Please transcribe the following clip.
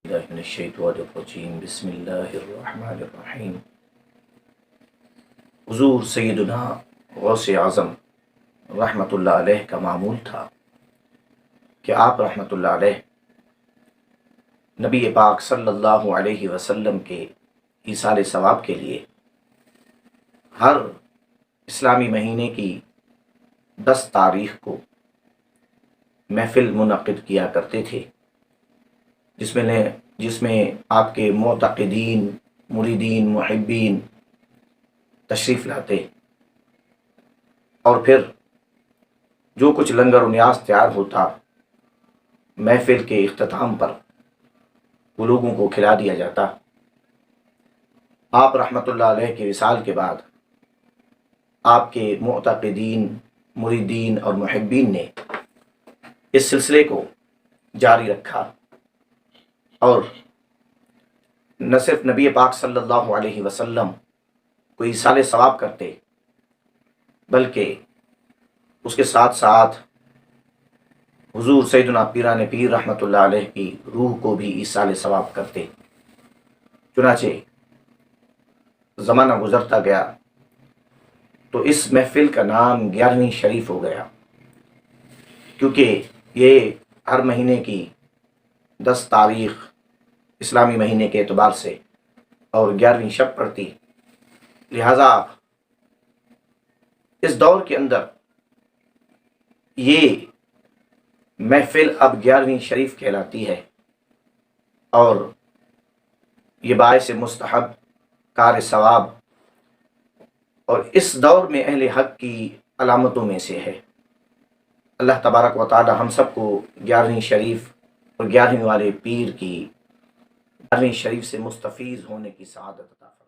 اللہ من الشیطان الرجیم بسم اللہ الرحمن الرحیم۔ حضور سیدنا غوث اعظم رحمۃ اللہ علیہ کا معمول تھا کہ آپ رحمۃ اللہ علیہ نبی پاک صلی اللہ علیہ وسلم کے ایصال ثواب کے لیے ہر اسلامی مہینے کی 10 تاریخ کو محفل منعقد کیا کرتے تھے، جس میں آپ کے معتقدین، مریدین، محبین تشریف لاتے اور پھر جو کچھ لنگر و نیاز تیار ہوتا محفل کے اختتام پر وہ لوگوں کو کھلا دیا جاتا۔ آپ رحمۃ اللہ علیہ کے وصال کے بعد آپ کے معتقدین، مریدین اور محبین نے اس سلسلے کو جاری رکھا اور نہ صرف نبی پاک صلی اللہ علیہ وسلم کو ایصال ثواب کرتے بلکہ اس کے ساتھ ساتھ حضور سیدنا پیران پیر رحمۃ اللہ علیہ کی روح کو بھی ایصال ثواب کرتے۔ چنانچہ زمانہ گزرتا گیا تو اس محفل کا نام 11ویں شریف ہو گیا، کیونکہ یہ ہر مہینے کی 10 تاریخ اسلامی مہینے کے اعتبار سے اور 11ویں شب پڑتی، لہذا اس دور کے اندر یہ محفل اب 11ویں شریف کہلاتی ہے اور یہ باعث مستحب، کار ثواب اور اس دور میں اہل حق کی علامتوں میں سے ہے۔ اللہ تبارک و تعالی ہم سب کو 11ویں شریف اور 11ویں والے پیر کی 11ویں شریف سے مستفیض ہونے کی سعادت عطا فرمائے۔